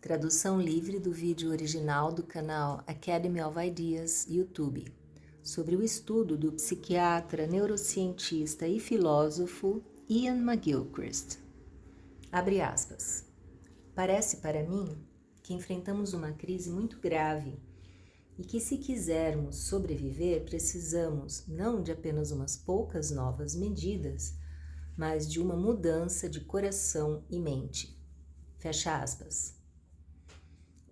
Tradução livre do vídeo original do canal Academy of Ideas YouTube, sobre o estudo do psiquiatra, neurocientista e filósofo Ian McGilchrist. Abre aspas. Parece para mim que enfrentamos uma crise muito grave e que, se quisermos sobreviver, precisamos não de apenas umas poucas novas medidas, mas de uma mudança de coração e mente. Fecha aspas.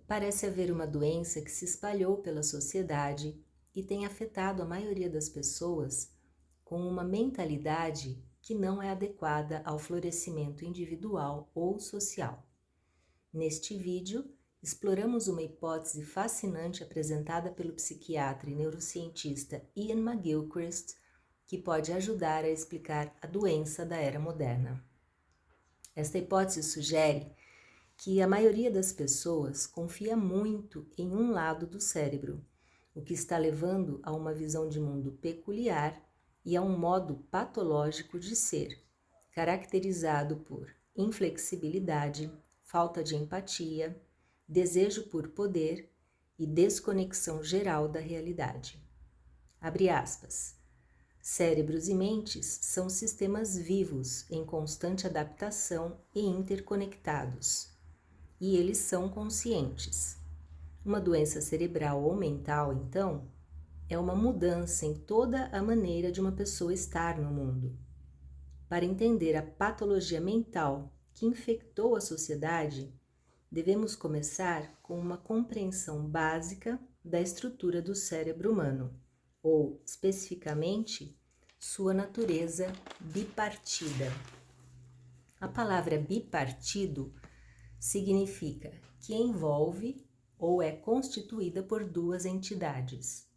Parece haver uma doença que se espalhou pela sociedade e tem afetado a maioria das pessoas com uma mentalidade que não é adequada ao florescimento individual ou social. Neste vídeo, exploramos uma hipótese fascinante apresentada pelo psiquiatra e neurocientista Ian McGilchrist, que pode ajudar a explicar a doença da era moderna. Esta hipótese sugere que a maioria das pessoas confia muito em um lado do cérebro, o que está levando a uma visão de mundo peculiar e a um modo patológico de ser, caracterizado por inflexibilidade, falta de empatia, desejo por poder e desconexão geral da realidade. Abre aspas. Cérebros e mentes são sistemas vivos em constante adaptação e interconectados, e eles são conscientes. Uma doença cerebral ou mental, então, é uma mudança em toda a maneira de uma pessoa estar no mundo. Para entender a patologia mental que infectou a sociedade, devemos começar com uma compreensão básica da estrutura do cérebro humano, ou, especificamente, sua natureza bipartida. A palavra bipartido significa que envolve ou é constituída por duas entidades.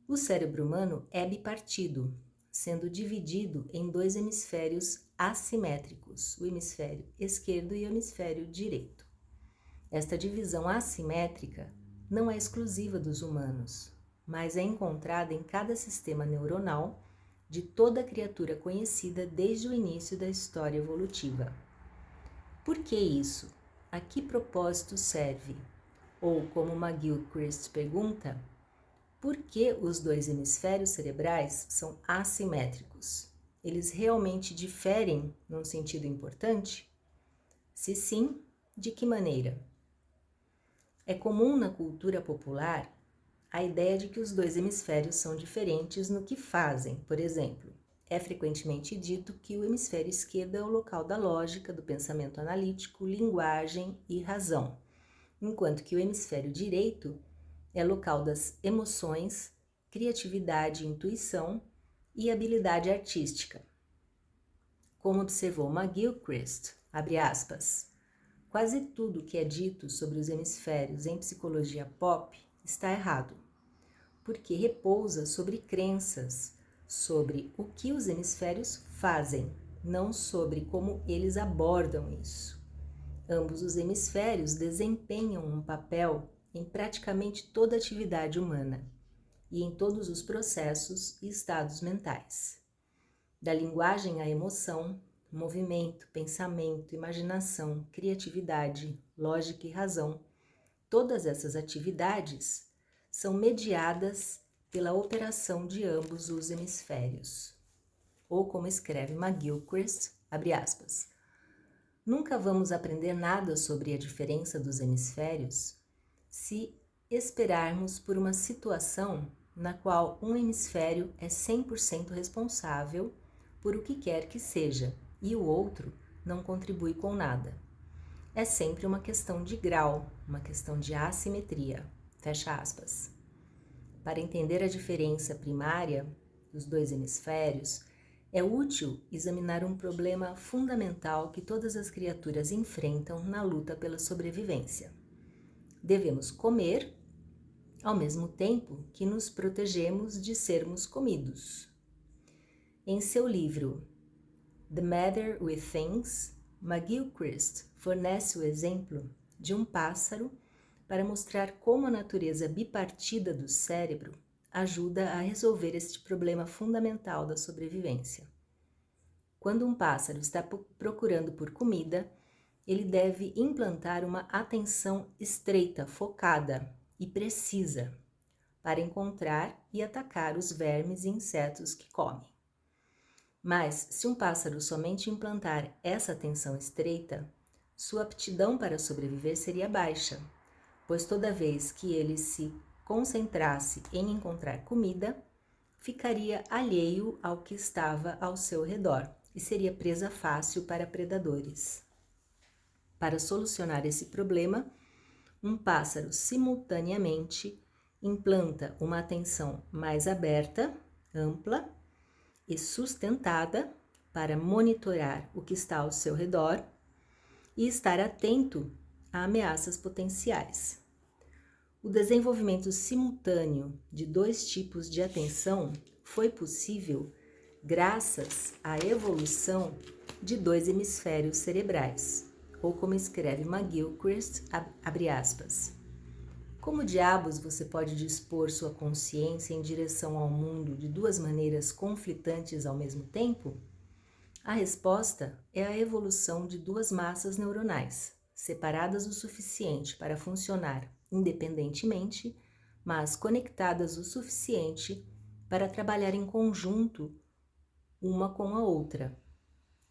O cérebro humano é bipartido, sendo dividido em dois hemisférios assimétricos, o hemisfério esquerdo e o hemisfério direito. Esta divisão assimétrica não é exclusiva dos humanos, mas é encontrada em cada sistema neuronal de toda criatura conhecida desde o início da história evolutiva. Por que isso? A que propósito serve? Ou, como McGilchrist pergunta, por que os dois hemisférios cerebrais são assimétricos? Eles realmente diferem num sentido importante? Se sim, de que maneira? É comum na cultura popular a ideia de que os dois hemisférios são diferentes no que fazem. Por exemplo, é frequentemente dito que o hemisfério esquerdo é o local da lógica, do pensamento analítico, linguagem e razão, enquanto que o hemisfério direito é local das emoções, criatividade, intuição e habilidade artística. Como observou McGilchrist, abre aspas, quase tudo que é dito sobre os hemisférios em psicologia pop está errado, porque repousa sobre crenças, sobre o que os hemisférios fazem, não sobre como eles abordam isso. Ambos os hemisférios desempenham um papel em praticamente toda a atividade humana e em todos os processos e estados mentais. Da linguagem à emoção, movimento, pensamento, imaginação, criatividade, lógica e razão, todas essas atividades são mediadas pela operação de ambos os hemisférios. Ou como escreve McGilchrist, abre aspas, nunca vamos aprender nada sobre a diferença dos hemisférios se esperarmos por uma situação na qual um hemisfério é 100% responsável por o que quer que seja e o outro não contribui com nada. É sempre uma questão de grau, uma questão de assimetria. Fecha aspas. Para entender a diferença primária dos dois hemisférios, é útil examinar um problema fundamental que todas as criaturas enfrentam na luta pela sobrevivência. Devemos comer, ao mesmo tempo que nos protegemos de sermos comidos. Em seu livro The Matter with Things, McGilchrist fornece o exemplo de um pássaro para mostrar como a natureza bipartida do cérebro ajuda a resolver este problema fundamental da sobrevivência. Quando um pássaro está procurando por comida, ele deve implantar uma atenção estreita, focada e precisa para encontrar e atacar os vermes e insetos que come. Mas, se um pássaro somente implantar essa atenção estreita, sua aptidão para sobreviver seria baixa, pois toda vez que ele se concentrasse em encontrar comida, ficaria alheio ao que estava ao seu redor e seria presa fácil para predadores. Para solucionar esse problema, um pássaro simultaneamente implanta uma atenção mais aberta, ampla e sustentada para monitorar o que está ao seu redor e estar atento a ameaças potenciais. O desenvolvimento simultâneo de dois tipos de atenção foi possível graças à evolução de dois hemisférios cerebrais, ou como escreve McGilchrist, abre aspas. Como diabos você pode dispor sua consciência em direção ao mundo de duas maneiras conflitantes ao mesmo tempo? A resposta é a evolução de duas massas neuronais, separadas o suficiente para funcionar independentemente, mas conectadas o suficiente para trabalhar em conjunto uma com a outra,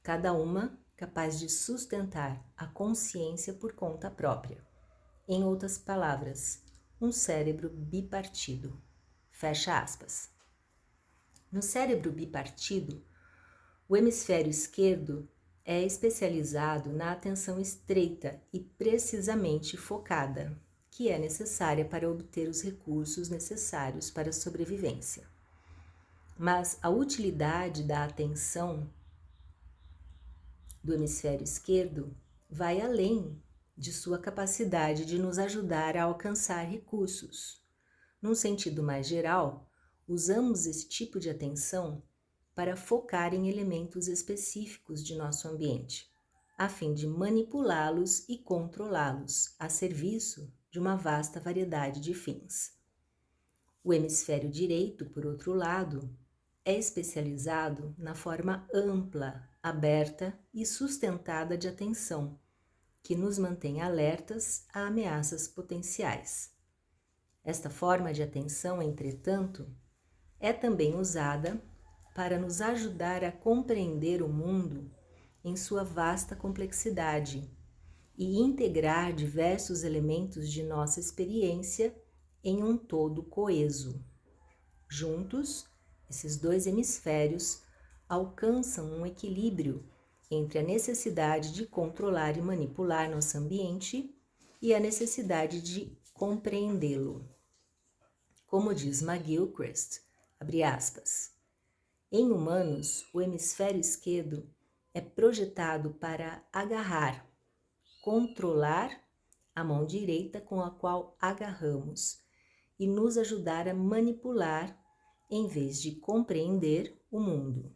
cada uma capaz de sustentar a consciência por conta própria. Em outras palavras, um cérebro bipartido. Fecha aspas. No cérebro bipartido, o hemisfério esquerdo é especializado na atenção estreita e precisamente focada, que é necessária para obter os recursos necessários para a sobrevivência. Mas a utilidade da atenção do hemisfério esquerdo vai além de sua capacidade de nos ajudar a alcançar recursos. Num sentido mais geral, usamos esse tipo de atenção para focar em elementos específicos de nosso ambiente, a fim de manipulá-los e controlá-los a serviço de uma vasta variedade de fins. O hemisfério direito, por outro lado, é especializado na forma ampla, aberta e sustentada de atenção, que nos mantém alertas a ameaças potenciais. Esta forma de atenção, entretanto, é também usada para nos ajudar a compreender o mundo em sua vasta complexidade e integrar diversos elementos de nossa experiência em um todo coeso. Juntos, esses dois hemisférios alcançam um equilíbrio entre a necessidade de controlar e manipular nosso ambiente e a necessidade de compreendê-lo. Como diz McGilchrist, abre aspas, em humanos, o hemisfério esquerdo é projetado para agarrar, controlar a mão direita com a qual agarramos e nos ajudar a manipular em vez de compreender o mundo.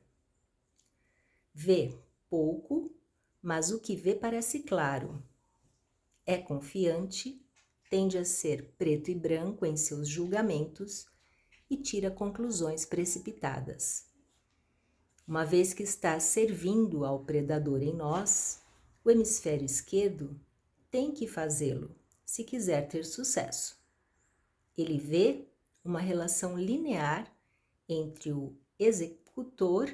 Vê pouco, mas o que vê parece claro. É confiante, tende a ser preto e branco em seus julgamentos e tira conclusões precipitadas. Uma vez que está servindo ao predador em nós, o hemisfério esquerdo tem que fazê-lo se quiser ter sucesso. Ele vê uma relação linear entre o executor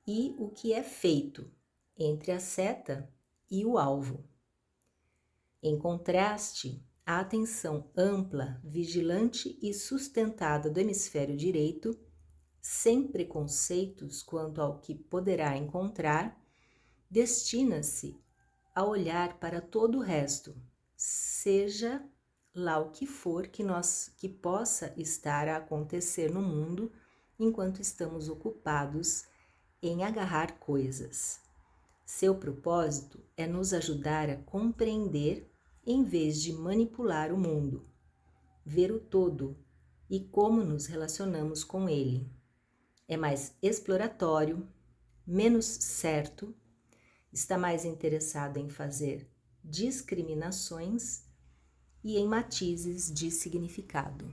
e o que é feito, entre a seta e o alvo. Em contraste, a atenção ampla, vigilante e sustentada do hemisfério direito, sem preconceitos quanto ao que poderá encontrar, destina-se a olhar para todo o resto, seja lá o que for que possa estar a acontecer no mundo enquanto estamos ocupados em agarrar coisas. Seu propósito é nos ajudar a compreender em vez de manipular o mundo, ver o todo e como nos relacionamos com ele. É mais exploratório, menos certo, está mais interessado em fazer discriminações e em matizes de significado.